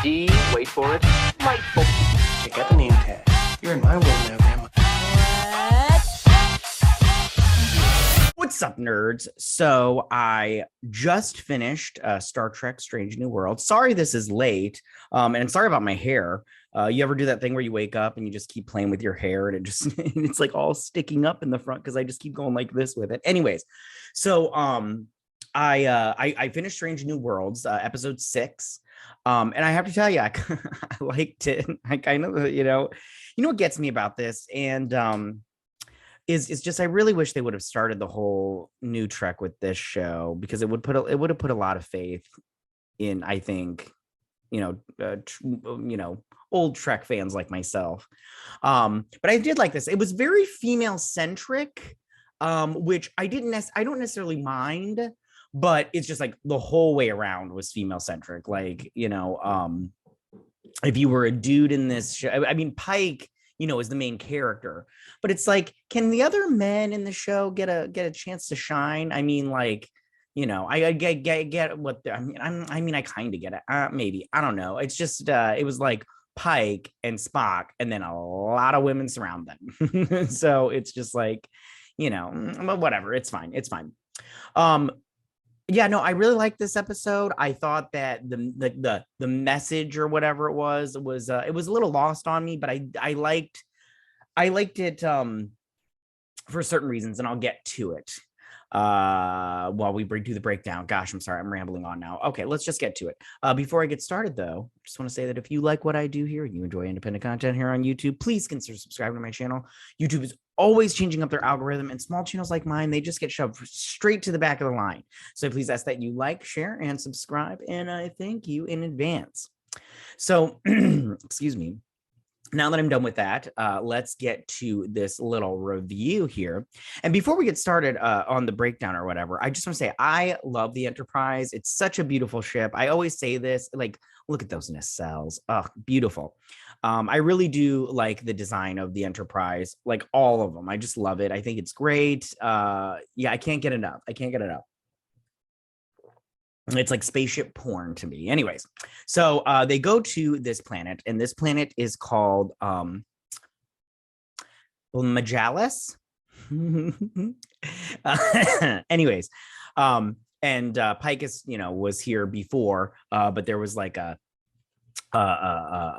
D, wait for it, delightful. Check out the name tag. You're in my world now, Grandma. What's up, nerds? So I just finished Star Trek Strange New World. Sorry this is late, and sorry about my hair. You ever do that thing where you wake up and you just keep playing with your hair and it just it's like all sticking up in the front because I just keep going like this with it. Anyways, so I finished Strange New Worlds, episode 6. And I have to tell you, I liked it. I kind of, what gets me about this, and is just I really wish they would have started the whole new Trek with this show, because it would have put a lot of faith in, I think, old Trek fans like myself. But I did like this. It was very female centric, which I don't necessarily mind, but it's just like the whole way around was female centric. Like, if you were a dude in this show, I mean, Pike, is the main character, but it's like, can the other men in the show get a chance to shine? I mean, like, I get what I kind of get it. Maybe, I don't know. It's just, it was like Pike and Spock, and then a lot of women surround them. So it's just like, whatever. It's fine. It's fine. Yeah, no, I really liked this episode. I thought that the message or whatever it was it was a little lost on me, but I liked it for certain reasons, and I'll get to it while we do the breakdown. Gosh, I'm sorry, I'm rambling on now. Okay, let's just get to it. Before I get started, though, I just want to say that if you like what I do here and you enjoy independent content here on YouTube, please consider subscribing to my channel. YouTube is always changing up their algorithm, and small channels like mine, they just get shoved straight to the back of the line. So please ask that you like, share, and subscribe, and I thank you in advance. So, excuse me. Now that I'm done with that, let's get to this little review here. And before we get started on the breakdown or whatever, I just want to say I love the Enterprise. It's such a beautiful ship. I always say this, like, look at those nacelles. Oh, beautiful. I really do like the design of the Enterprise, like all of them. I just love it. I think it's great. Yeah, I can't get enough. It's like spaceship porn to me. Anyways, so they go to this planet, and this planet is called Majalis. Anyways, and Pike is, was here before, but there was like a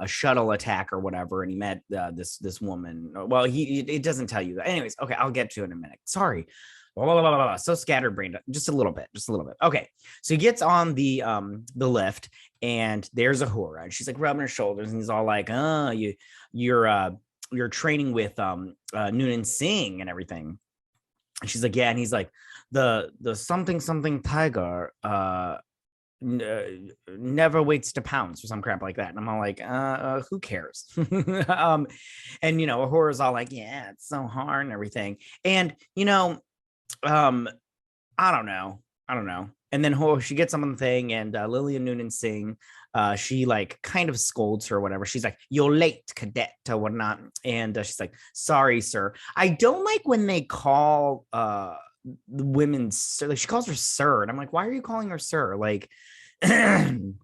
shuttle attack or whatever, and he met this woman. Well, it doesn't tell you that. Anyways, okay, I'll get to it in a minute. Sorry. So scatterbrained, just a little bit. Okay, so he gets on the lift, and there's Uhura, and she's like rubbing her shoulders, and he's all like, "Oh, you're training with Noonien-Singh and everything." And she's like, "Yeah," and he's like, the something tiger never waits to pounce, or some crap like that. And I'm all like, who cares? And Uhura's all like, "Yeah, it's so hard and everything," and I don't know. And then she gets on the thing, and Lillian Noonien-Singh, she like kind of scolds her or whatever. She's like, "You're late, cadet," or whatnot. And she's like, "Sorry, sir." I don't like when they call the women sir. Like, she calls her sir, and I'm like, why are you calling her sir? Like, it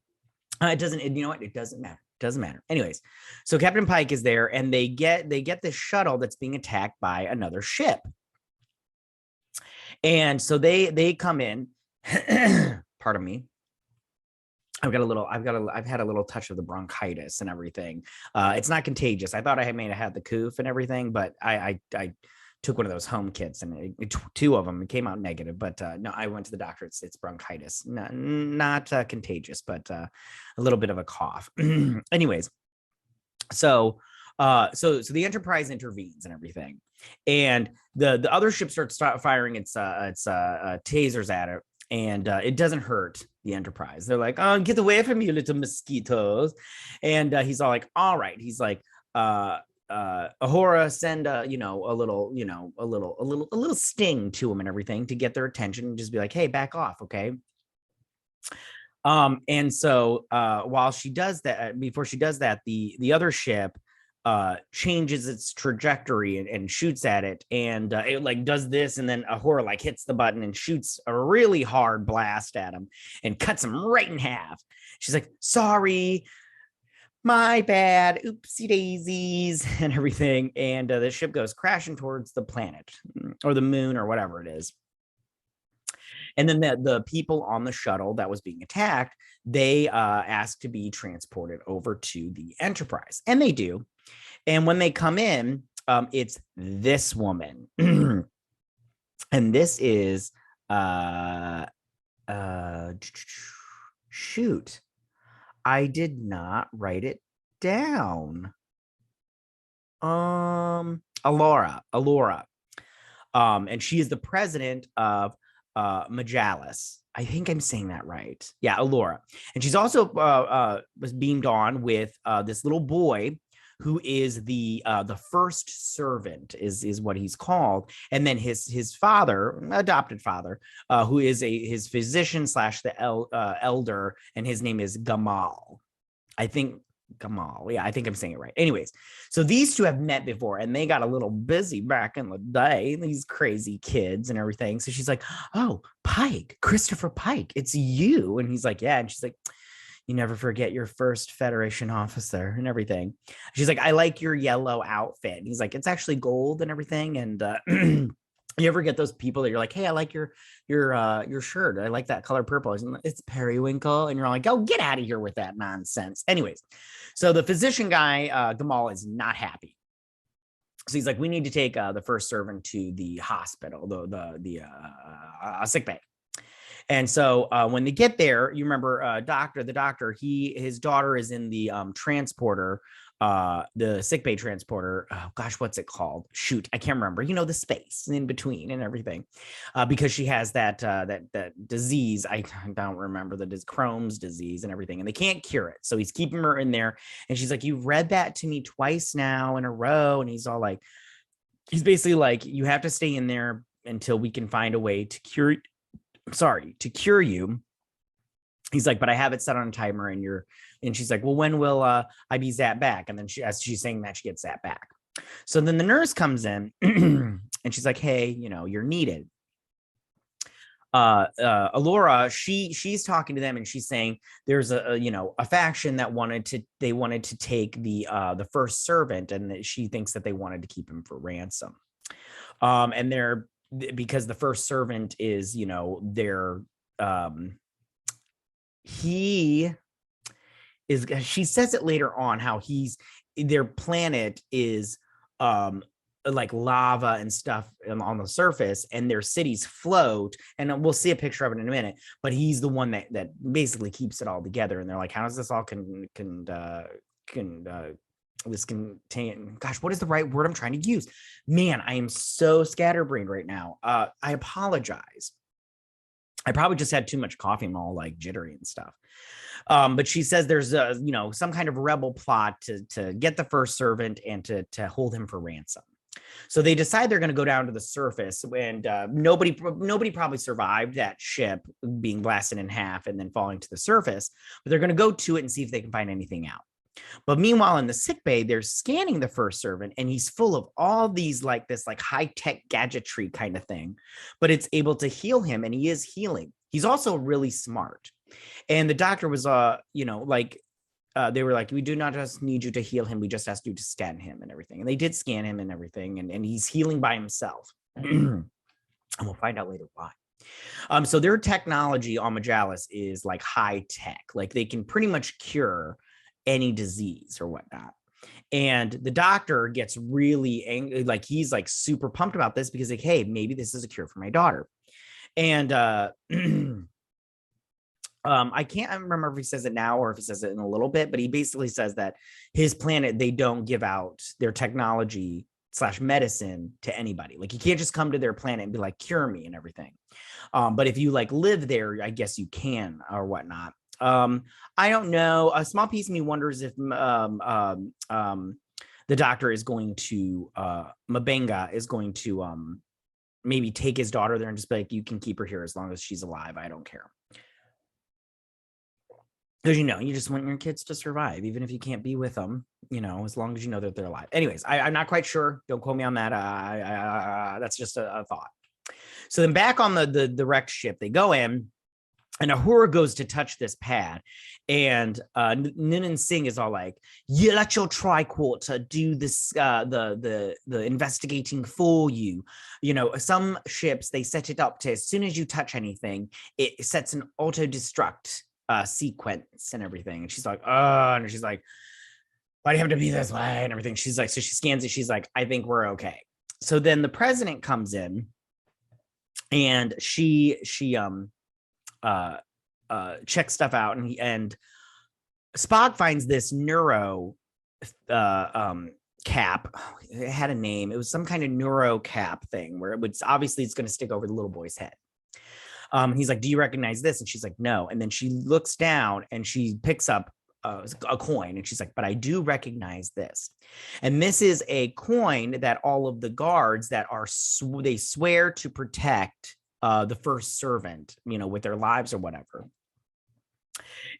doesn't. It doesn't matter. Doesn't matter. Anyways, so Captain Pike is there, and they get this shuttle that's being attacked by another ship. And so they come in. Pardon me. I've had a little touch of the bronchitis and everything. It's not contagious. I thought I may have had the coof and everything, but I took one of those home kits, and 2 of them, it came out negative. But no, I went to the doctor. It's bronchitis, not contagious, but a little bit of a cough. Anyways, so the Enterprise intervenes and everything, and the other ship starts firing its tasers at it, and it doesn't hurt the Enterprise. They're like, "Oh, get away from me, you little mosquitoes!" And he's all like, "All right." He's like, "Uhura, send a little sting to them and everything to get their attention, and just be like, hey, back off, okay?" And so while she does that, before she does that, the other ship changes its trajectory and shoots at it, and it like does this, and then Uhura like hits the button and shoots a really hard blast at him and cuts him right in half. She's like, "Sorry." my bad, oopsie daisies, and everything. And the ship goes crashing towards the planet or the moon or whatever it is. And then the people on the shuttle that was being attacked, they ask to be transported over to the Enterprise, and they do. And when they come in, it's this woman, and this is shoot, I did not write it down. Alora. And she is the president of Majalis. I think I'm saying that right. Yeah, Alora. And she's also was beamed on with this little boy who is the first servant is what he's called, and then his father, adopted father, who is his physician slash the elder, and his name is Gamal. I think Gamal. Yeah, I think I'm saying it right. Anyways, so these two have met before, and they got a little busy back in the day, these crazy kids and everything. So she's like, "Oh, Pike, Christopher Pike, it's you." And he's like, "Yeah." And she's like, "You never forget your first Federation officer," and everything. She's like, "I like your yellow outfit." And he's like, "It's actually gold and everything." And you ever get those people that you're like, "Hey, I like your shirt. I like that color purple. It's periwinkle." And you're like, "Oh, get out of here with that nonsense." Anyways, so the physician guy, Gamal, is not happy. So he's like, "We need to take the first servant to the hospital, the sick bay." And so when they get there, you remember the doctor, his daughter is in the transporter, the sickbay transporter. Oh gosh, what's it called? Shoot, I can't remember. The space in between and everything, because she has that disease. I don't remember Crohn's disease and everything, and they can't cure it. So he's keeping her in there, and she's like, "You've read that to me twice now in a row," and he's all like, he's basically like, "You have to stay in there until we can find a way to cure you." He's like, "But I have it set on a timer, and she's like, "Well, when will I be zapped back?" And then as she's saying that, she gets zapped back. So then the nurse comes in and she's like, "Hey, you're needed." Alora, she's talking to them, and she's saying there's a faction that wanted to take the first servant, and that she thinks that they wanted to keep him for ransom. And they're, because the first servant is, he is, she says it later on, how their planet is like lava and stuff on the surface, and their cities float, and we'll see a picture of it in a minute, but he's the one that basically keeps it all together. And they're like, "How does this all this contain," gosh, what is the right word I'm trying to use? Man, I am so scatterbrained right now. I apologize. I probably just had too much coffee. I'm all like jittery and stuff. But she says there's some kind of rebel plot to get the first servant and to hold him for ransom. So they decide they're going to go down to the surface, and nobody probably survived that ship being blasted in half and then falling to the surface, but they're going to go to it and see if they can find anything out. But meanwhile, in the sick bay, they're scanning the first servant, and he's full of all these this high-tech gadgetry kind of thing, but it's able to heal him, and he is healing. He's also really smart. And the doctor was, they were like, "We do not just need you to heal him. We just asked you to scan him and everything." And they did scan him and everything, and he's healing by himself. And we'll find out later why. So their technology on Majalis is like high tech. Like they can pretty much cure any disease or whatnot. And the doctor gets really angry, like he's like super pumped about this, because like, hey, maybe this is a cure for my daughter. And I can't remember if he says it now or if he says it in a little bit, but he basically says that his planet, they don't give out their technology / medicine to anybody. Like you can't just come to their planet and be like, "Cure me," and everything. But if you like live there, I guess you can or whatnot. I don't know. A small piece of me wonders if the doctor is going to Mabenga is going to maybe take his daughter there and just be like, "You can keep her here as long as she's alive. I don't care." Because you just want your kids to survive, even if you can't be with them, as long as you know that they're alive. Anyways, I'm not quite sure. Don't quote me on that. That's just a thought. So then back on the wrecked ship, they go in, And Ahura goes to touch this pad, and Noonien-Singh is all like, "You let your tricorder do this, the investigating for you. You know, some ships they set it up to as soon as you touch anything, it sets an auto destruct sequence and everything." And she's like, "Oh," and she's like, "Why do you have to be this way?" and everything. She's like, so she scans it. She's like, "I think we're okay." So then the president comes in, and she check stuff out, and Spock finds this neuro cap. It had a name. It was some kind of neuro cap thing where it would obviously it's going to stick over the little boy's head. He's like, "Do you recognize this?" And she's like, "No." And then she looks down and she picks up a coin, and she's like, "But I do recognize this." And this is a coin that all of the guards that are they swear to protect the first servant, you know, with their lives or whatever.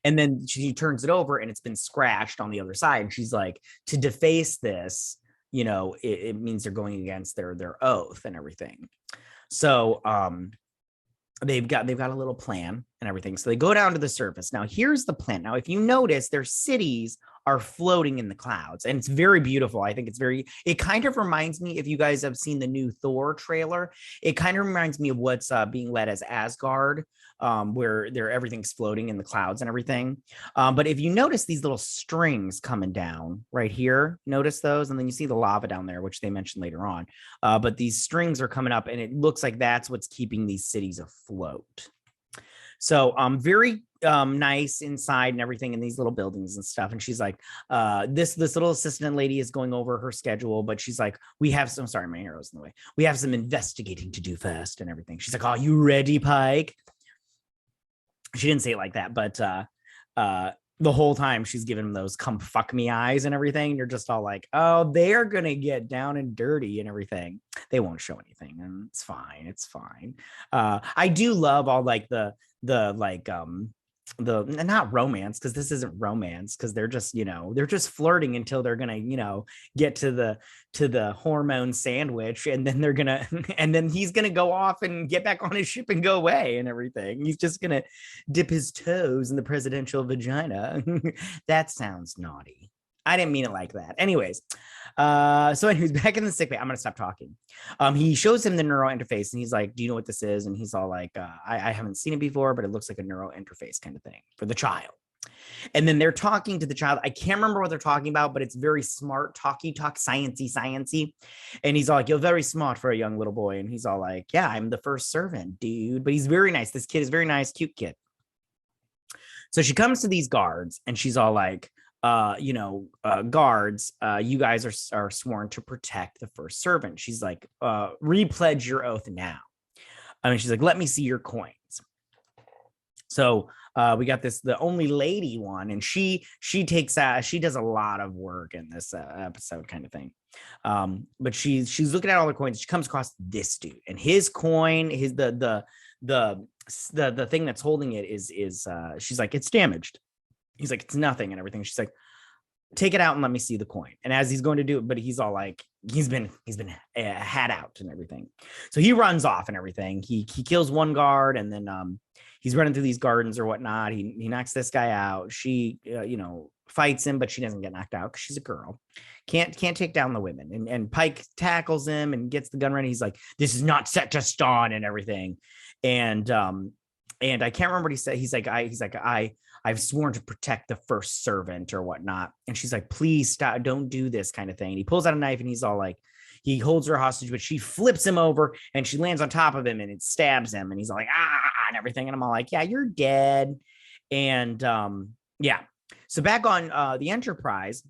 And then she turns it over and it's been scratched on the other side. And she's like, to deface this, you know, it means they're going against their oath and everything. So they've got a little plan and everything. So they go down to the surface. Now, here's the plan. Now, if you notice, their cities are floating in the clouds, and it's very beautiful. I think it kind of reminds me, if you guys have seen the new Thor trailer, it kind of reminds me of what's being led as Asgard, where everything's floating in the clouds and everything. But if you notice these little strings coming down right here, notice those, and then you see the lava down there, which they mentioned later on. But these strings are coming up, and it looks like that's what's keeping these cities afloat. So very nice inside and everything in these little buildings and stuff. And she's like, this little assistant lady is going over her schedule, but she's like, "We have some," sorry, my arrow's in the way. "We have some investigating to do first," and everything. She's like, "Are you ready, Pike?" She didn't say it like that, but the whole time she's giving them those "come fuck me" eyes and everything. And you're just all like, oh, they're gonna get down and dirty and everything. They won't show anything, and it's fine. It's fine. I do love all like the not romance, because this isn't romance, because they're just, you know, they're just flirting until they're gonna, you know, get to the hormone sandwich, and then they're gonna and then he's gonna go off and get back on his ship and go away and everything. He's just gonna dip his toes in the presidential vagina. That sounds naughty. I didn't mean it like that. Anyways, so anyways, back in the sick bay, I'm gonna stop talking. He shows him the neural interface, and he's like, "Do you know what this is?" And he's all like, I haven't seen it before, but it looks like a neural interface kind of thing for the child." And then they're talking to the child. I can't remember what they're talking about, but it's very smart, talk, sciencey. And he's all like, "You're very smart for a young little boy." And he's all like, "Yeah, I'm the first servant, dude." But he's very nice. This kid is very nice, cute kid. So she comes to these guards, and she's all like, "Guards, you guys are sworn to protect the first servant." She's like, "Repledge your oath now." I mean, she's like, "Let me see your coins." So we got the only lady one, and she takes she does a lot of work in this episode kind of thing. But she's looking at all the coins. She comes across this dude, and his coin, the thing that's holding it is she's like, "It's damaged." He's like, "It's nothing," and everything. She's like, "Take it out and let me see the coin." And as he's going to do it, but he's all like, he's been had out and everything. So he runs off and everything. He kills one guard, and then he's running through these gardens or whatnot. He knocks this guy out. She fights him, but she doesn't get knocked out because she's a girl. Can't take down the women. And Pike tackles him and gets the gun ready. He's like, "This is not set to stun," and everything. And I can't remember what he said. He's like, I've sworn to protect the first servant or whatnot. And she's like, "Please stop. Don't do this," kind of thing. And he pulls out a knife, and he's all like, he holds her hostage, but she flips him over, and she lands on top of him, and it stabs him. And he's all like, "Ah," and everything. And I'm all like, "Yeah, you're dead." And yeah. So back on the Enterprise,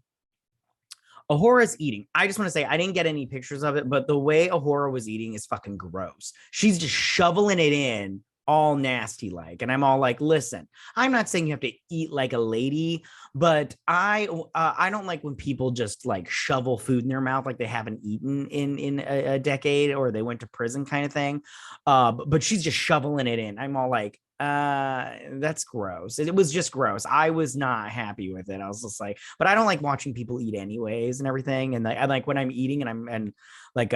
Ahora's eating. I just want to say, I didn't get any pictures of it, but the way Ahura was eating is fucking gross. She's just shoveling it in all nasty like, and I'm all like, listen, I'm not saying you have to eat like a lady, but I don't like when people just like shovel food in their mouth like they haven't eaten in a decade, or they went to prison kind of thing. But she's just shoveling it in. I'm all like, That's gross. It was just gross. I was not happy with it. I was just like, but I don't like watching people eat anyways and everything. And I like when I'm eating and I'm like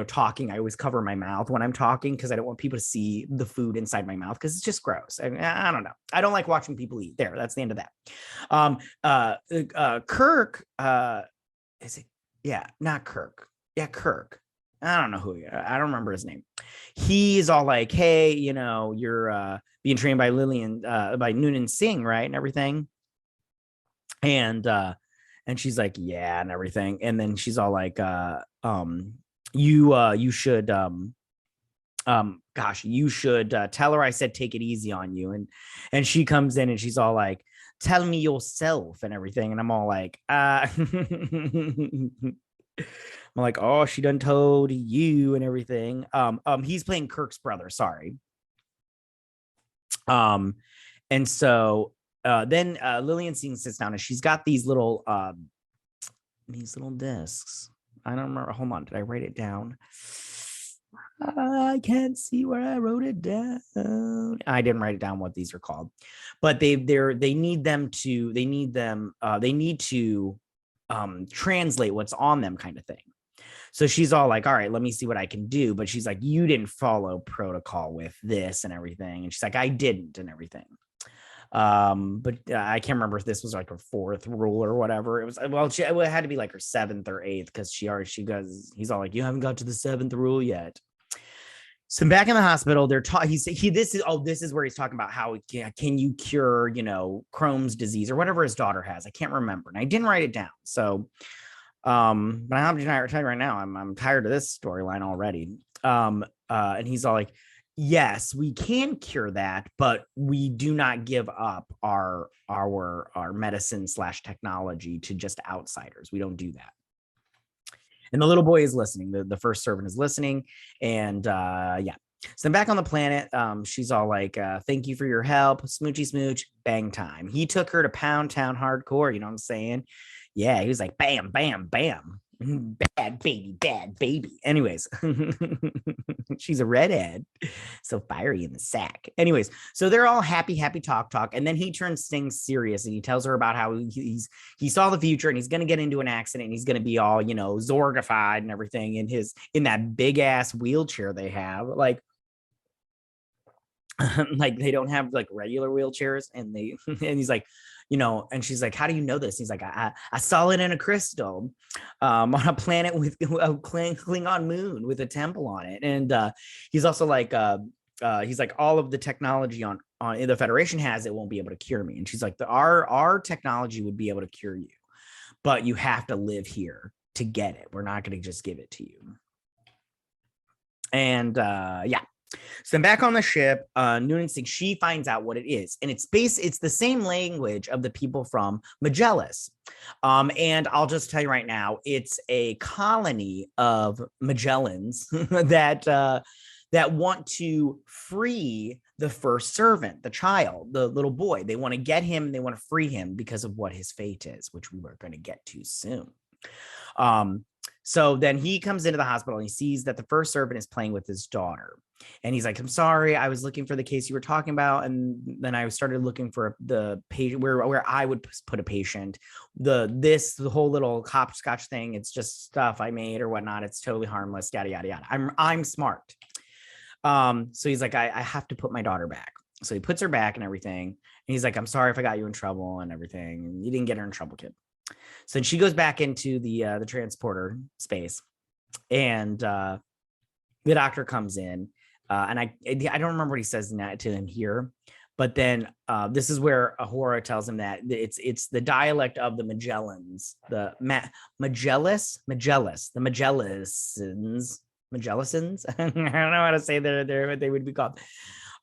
talking, I always cover my mouth when I'm talking because I don't want people to see the food inside my mouth because it's just gross. I don't know. I don't like watching people eat. There, that's the end of that. Kirk, is it? Yeah, not Kirk. Yeah, Kirk. I don't know I don't remember his name. He's all like, hey, you're being trained by by Noonien-Singh, right? And everything. And she's like, yeah, and everything. And then she's all like, you should you should tell her I said take it easy on you. And she comes in and she's all like, tell me yourself and everything. And I'm all like, I'm like, oh, she done told you and everything. He's playing Kirk's brother, sorry. And so then Lillian-Singh sits down and she's got these little discs. I don't remember. Hold on, did I write it down? I can't see where I wrote it down. I didn't write it down what these are called, but they need to translate what's on them, kind of thing. So she's all like, all right, let me see what I can do. But she's like, you didn't follow protocol with this and everything. And she's like, I didn't and everything. But I can't remember if this was like her 4th rule or whatever. It was, well, it had to be like her 7th or 8th because he's all like, you haven't got to the 7th rule yet. So back in the hospital, they're talking. This is where he's talking about how can you cure, Crohn's disease or whatever his daughter has. I can't remember. And I didn't write it down. So but I'm tell you right now, I'm tired of this storyline already. And he's all like, yes, we can cure that, but we do not give up our medicine / technology to just outsiders. We don't do that. And the little boy is listening. The first servant is listening. And yeah. So then back on the planet, she's all like, thank you for your help. Smoochy smooch, bang time. He took her to Pound Town hardcore. You know what I'm saying? Yeah, he was like, bam, bam, bam. Bad baby. Anyways, she's a redhead, so fiery in the sack. Anyways, so they're all happy talk. And then he turns things serious and he tells her about how he saw the future and he's going to get into an accident and he's going to be all, Zorgified and everything in that big ass wheelchair they have. Like they don't have like regular wheelchairs and he's like, and she's like, how do you know this? He's like, I saw it in a crystal on a planet with a Klingon moon with a temple on it. And he's also like, he's like, all of the technology on the Federation has, it won't be able to cure me. And she's like, our technology would be able to cure you, but you have to live here to get it. We're not going to just give it to you. And yeah. So then back on the ship, Noonien-Singh, she finds out what it is. And it's the same language of the people from Magellan. And I'll just tell you right now, it's a colony of Magellans that want to free the first servant, the child, the little boy. They want to get him, they want to free him because of what his fate is, which we were going to get to soon. So then he comes into the hospital and he sees that the first servant is playing with his daughter. And he's like, I'm sorry, I was looking for the case you were talking about. And then I started looking for the patient where I would put a patient. The whole little hopscotch thing, it's just stuff I made or whatnot. It's totally harmless, yada, yada, yada. I'm smart. So he's like, I have to put my daughter back. So he puts her back and everything. And he's like, I'm sorry if I got you in trouble and everything. You didn't get her in trouble, kid. So she goes back into the transporter space, and the doctor comes in, and I don't remember what he says to him here, but then this is where Ahura tells him that it's the dialect of the Magellans, the Magellasons. I don't know how to say what they would be called.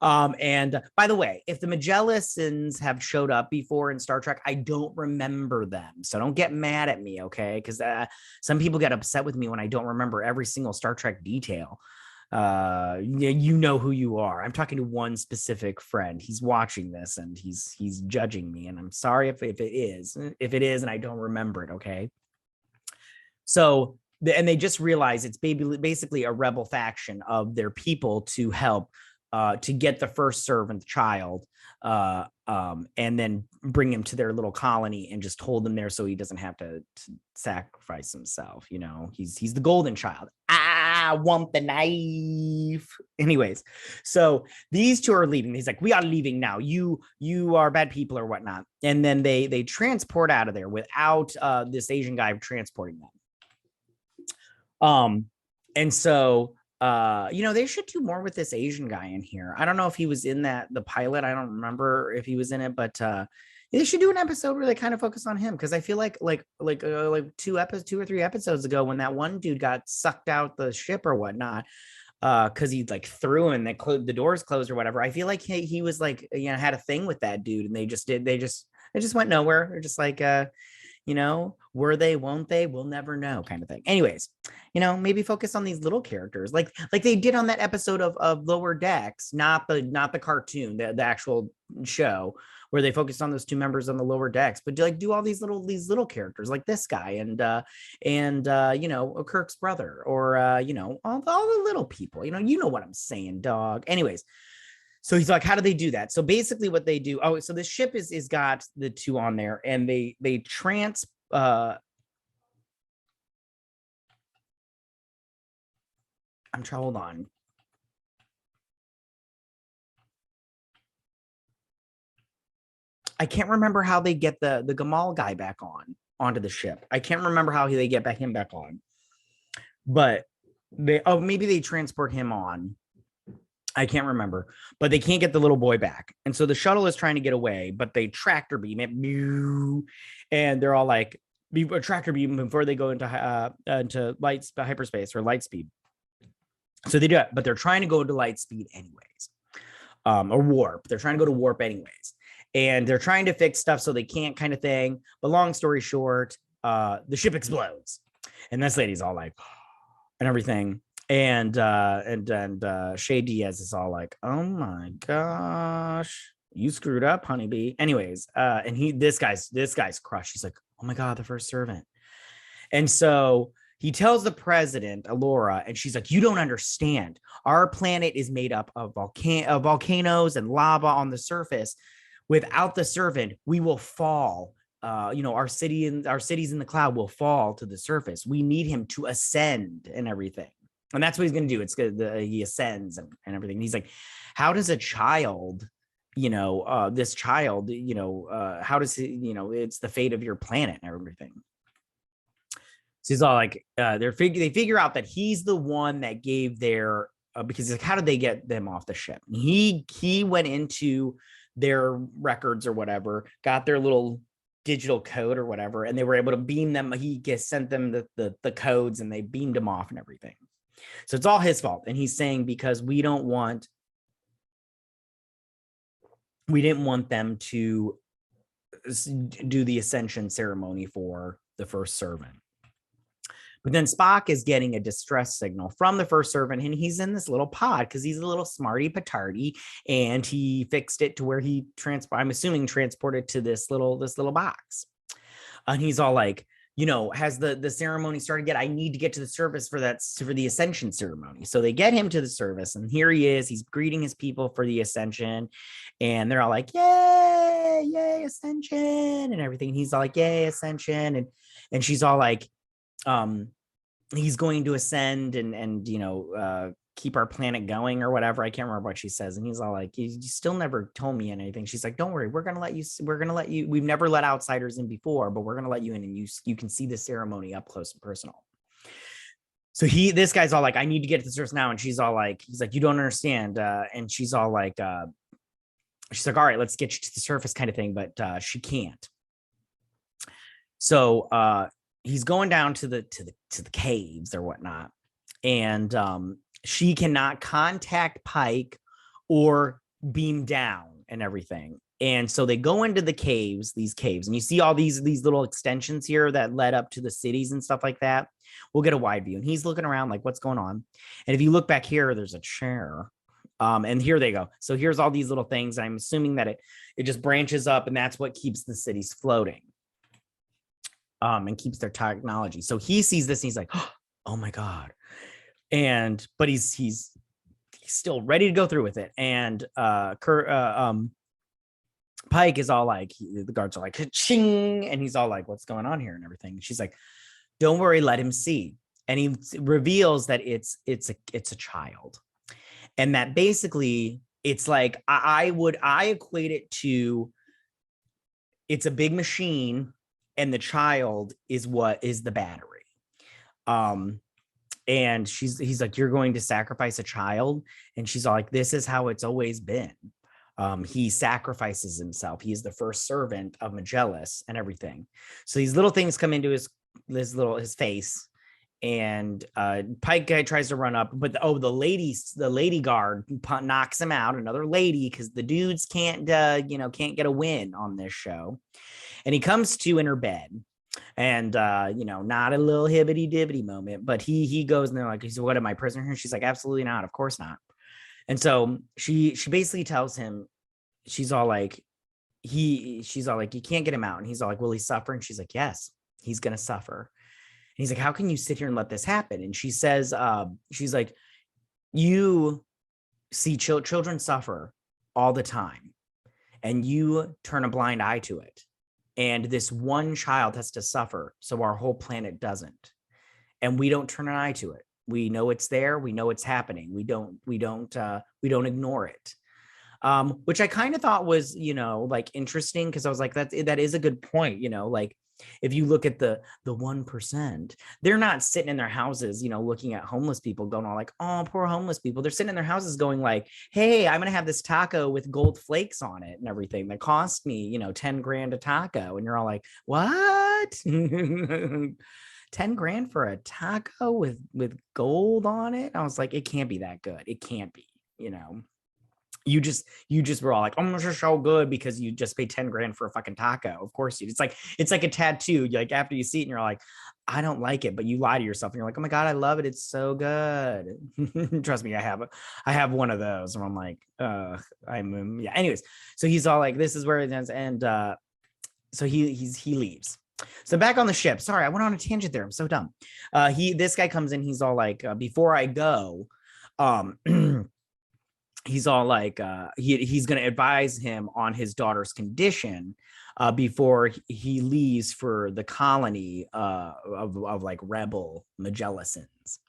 And by the way, if the Magellans have showed up before in Star Trek, I don't remember them. So don't get mad at me, okay? Because some people get upset with me when I don't remember every single Star Trek detail. You know who you are. I'm talking to one specific friend. He's watching this and he's judging me. And I'm sorry if it is and I don't remember it, okay? So, and they just realize it's basically a rebel faction of their people to help to get the first servant child, and then bring him to their little colony and just hold him there so he doesn't have to sacrifice himself. You know, he's the golden child. I want the knife. Anyways, so these two are leaving. He's like, we are leaving now. You are bad people or whatnot. And then they transport out of there without this Asian guy transporting them. And so they should do more with this Asian guy in here. I don't know if he was in the pilot. I don't remember if he was in it, but they should do an episode where they kind of focus on him, because I feel like 2 or 3 episodes ago, when that one dude got sucked out the ship or whatnot, because he like threw him and the doors closed or whatever. I feel like he was like, had a thing with that dude, and they just went nowhere. They're just like, were they, won't they, we'll never know kind of thing. Anyways, maybe focus on these little characters like they did on that episode of Lower Decks, not the cartoon, the actual show, where they focused on those 2 members on the Lower Decks, but do all these little characters like this guy and Kirk's brother, or all the little people, you know what I'm saying, dog. Anyways, so he's like, how do they do that? So basically what they do, so the ship is got the 2 on there, and they hold on. I can't remember how they get the Gamal guy back onto the ship. I can't remember how they get him back on, but maybe they transport him on. I can't remember, but they can't get the little boy back. And so the shuttle is trying to get away, but they tractor beam it, and they're all like, tractor beam before they go into hyperspace or light speed. So they do it, but they're trying to go to light speed anyways, or warp. They're trying to go to warp anyways, and they're trying to fix stuff so they can't, kind of thing. But long story short, the ship explodes, and this lady's all like, and everything. And Shay Diaz is all like, oh my gosh, you screwed up, honeybee. Anyways, and this guy's crushed. He's like, oh my God, the first servant. And so he tells the president, Alora, and she's like, you don't understand. Our planet is made up of volcanoes and lava on the surface. Without the servant, we will fall. Our cities in the cloud will fall to the surface. We need him to ascend and everything. And that's what he's going to do. It's good. He ascends and everything. And he's like, how does a child, this child, how does he, it's the fate of your planet and everything. So he's all like, they figure out that he's the one that gave their, because he's like, how did they get them off the ship? And he went into their records or whatever, got their little digital code or whatever, and they were able to beam them. He sent them the codes, and they beamed them off and everything. So it's all his fault. And he's saying, because we didn't want them to do the ascension ceremony for the first servant. But then Spock is getting a distress signal from the first servant, and he's in this little pod because he's a little smarty patardy, and he fixed it to where he I'm assuming transported to this little box. And he's all like, has the ceremony started yet? I need to get to the surface for the ascension ceremony. So they get him to the surface, and here he is. He's greeting his people for the ascension, and they're all like, yay, yay, ascension, and everything. And he's all like, yay, ascension. And she's all like, he's going to ascend and keep our planet going or whatever. I can't remember what she says. And he's all like, you still never told me anything. She's like, don't worry, we're going to let you, we've never let outsiders in before, but we're going to let you in, and you can see the ceremony up close and personal. So this guy's all like, I need to get to the surface now. And she's all like, he's like, you don't understand. And she's all like, she's like, all right, let's get you to the surface kind of thing. But she can't. So he's going down to the caves or whatnot. And she cannot contact Pike or beam down and everything. And so they go into these caves, and you see all these little extensions here that led up to the cities and stuff like that. We'll get a wide view, and he's looking around like, what's going on? And if you look back here, there's a chair. And here they go. So here's all these little things. I'm assuming that it just branches up, and that's what keeps the cities floating. And keeps their technology. So he sees this, and he's like, oh my God. But he's still ready to go through with it. And Pike is all like, the guards are like, ching, and he's all like, what's going on here and everything. And she's like, don't worry, let him see. And he reveals that it's a child, and that basically it's like I equate it to, it's a big machine and the child is what is the battery. And he's like, you're going to sacrifice a child, and she's all like, this is how it's always been. He sacrifices himself. He is the first servant of Magellan and everything. So these little things come into his face, and Pike guy tries to run up, but the lady guard knocks him out, another lady, because the dudes can't get a win on this show. And he comes to in her bed, and not a little hibbity dibbity moment, but he goes, and they're like, he's, what, am I prisoner here? She's like, absolutely not, of course not. And so she basically tells him, she's all like, you can't get him out. And he's all like, will he suffer? And she's like, yes, he's gonna suffer. And he's like, how can you sit here and let this happen? And she says, she's like, you see children suffer all the time, and you turn a blind eye to it. And this one child has to suffer, so our whole planet doesn't. And we don't turn an eye to it. We know it's there. We know it's happening. We don't ignore it. Which I kind of thought was, like, interesting, because I was like, that is a good point. Like, if you look at the 1%, they're not sitting in their houses, looking at homeless people going all like, oh, poor homeless people. They're sitting in their houses going like, hey, I'm going to have this taco with gold flakes on it and everything that cost me, 10 grand a taco. And you're all like, what? 10 grand for a taco with gold on it? I was like, it can't be that good. It can't be, You just were all like, oh, this is so good because you just paid 10 grand for a fucking taco. Of course you. It's like a tattoo. Like, after you see it and you're like, I don't like it, but you lie to yourself and you're like, oh my God, I love it. It's so good. Trust me, I have one of those where I'm like, yeah. Anyways, so he's all like, this is where it ends, and so he leaves. So back on the ship. Sorry, I went on a tangent there. I'm so dumb. This guy comes in. He's all like, before I go, he's all like, he's going to advise him on his daughter's condition before he leaves for the colony of like rebel Magellans.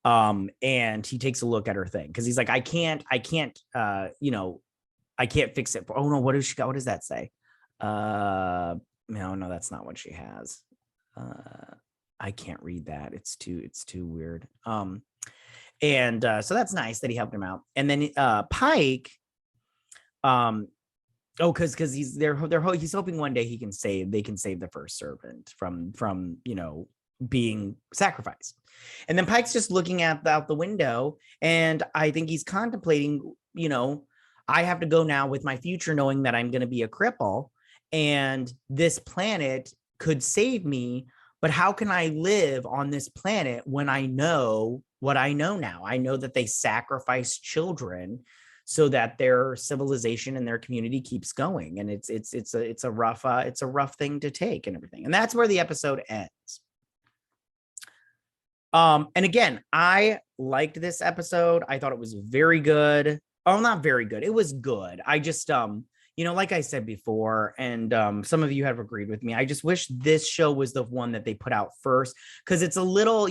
And he takes a look at her thing, because he's like, I can't fix it. Oh no, what does she got? What does that say? No, that's not what she has. I can't read that. It's too weird. And so that's nice that he helped him out. And then Pike, because he's hoping one day they can save the first servant from being sacrificed. And then Pike's just looking out the window, and I think he's contemplating, I have to go now with my future, knowing that I'm going to be a cripple, and this planet could save me. But how can I live on this planet when I know what I know now? I know that they sacrifice children so that their civilization and their community keeps going, and it's a rough thing to take and everything. And that's where the episode ends. And again, I liked this episode. I thought it was very good. Oh, not very good. It was good. I just like I said before, and some of you have agreed with me, I just wish this show was the one that they put out first, because it's a little,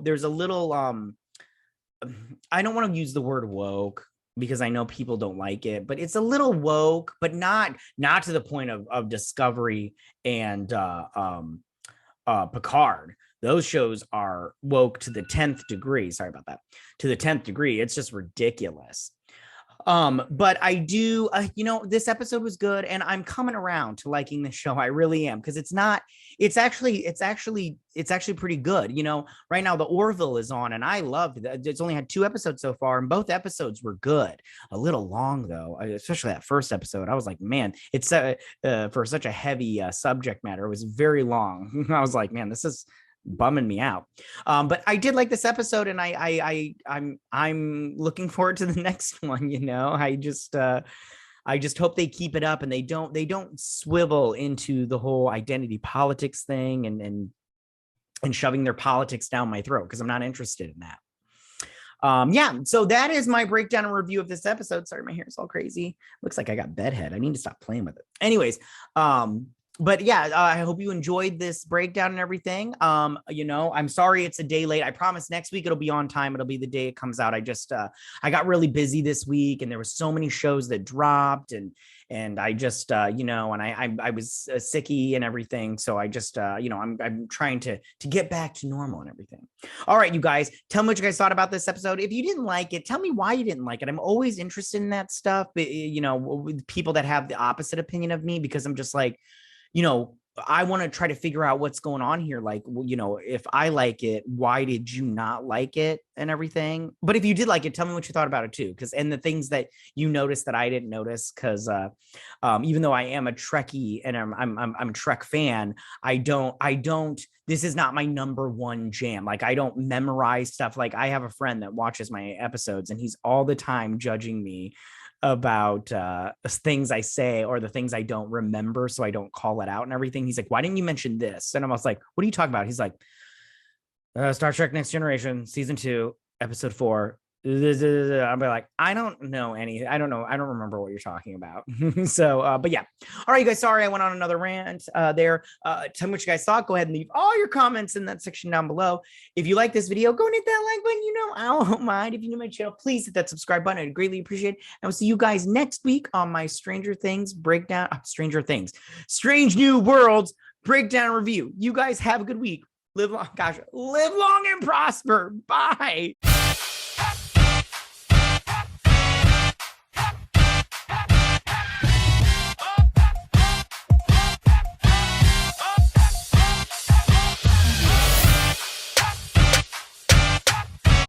there's a little, I don't want to use the word woke, because I know people don't like it, but it's a little woke, but not to the point of Discovery and Picard. Those shows are woke to the 10th degree. Sorry about that. To the 10th degree. It's just ridiculous. But I do, this episode was good, and I'm coming around to liking this show. I really am, because it's actually pretty good. Right now the Orville is on, and I loved it. It's only had 2 episodes so far, and both episodes were good. A little long though, especially that first episode. I was like, man, it's for such a heavy subject matter, it was very long. I was like, man, this is bumming me out. But I did like this episode, and I'm looking forward to the next one. I just hope they keep it up, and they don't swivel into the whole identity politics thing and shoving their politics down my throat, because I'm not interested in that. Yeah, so that is my breakdown and review of this episode. Sorry, my hair is all crazy. Looks like I got bedhead. I need to stop playing with it. Anyways, but yeah, I hope you enjoyed this breakdown and everything. I'm sorry it's a day late. I promise next week it'll be on time. It'll be the day it comes out. I just I got really busy this week, and there was so many shows that dropped, and I just and I was sicky and everything. So I just I'm trying to get back to normal and everything. All right, you guys, tell me what you guys thought about this episode. If you didn't like it, tell me why you didn't like it. I'm always interested in that stuff, but with people that have the opposite opinion of me, because I'm just like, I want to try to figure out what's going on here. Like, if I like it, why did you not like it and everything? But if you did like it, tell me what you thought about it too. And the things that you noticed that I didn't notice, because even though I am a Trekkie and I'm a Trek fan, I don't, this is not my number one jam. Like, I don't memorize stuff. Like, I have a friend that watches my episodes, and he's all the time judging me about things I say or the things I don't remember, so I don't call it out and everything. He's like, why didn't you mention this? And I was like, what are you talking about? He's like, Star Trek Next Generation season 2 episode 4. I'll be like, I don't know anything. I don't remember what you're talking about. So but yeah, all right, you guys, sorry I went on another rant there. Tell me what you guys thought. Go ahead and leave all your comments in that section down below. If you like this video, go and hit that like button. I don't mind. If you're new to my channel, please hit that subscribe button. I'd greatly appreciate it. And I'll see you guys next week on my Stranger Things breakdown. Strange New Worlds breakdown review. You guys have a good week. Live long and prosper. Bye.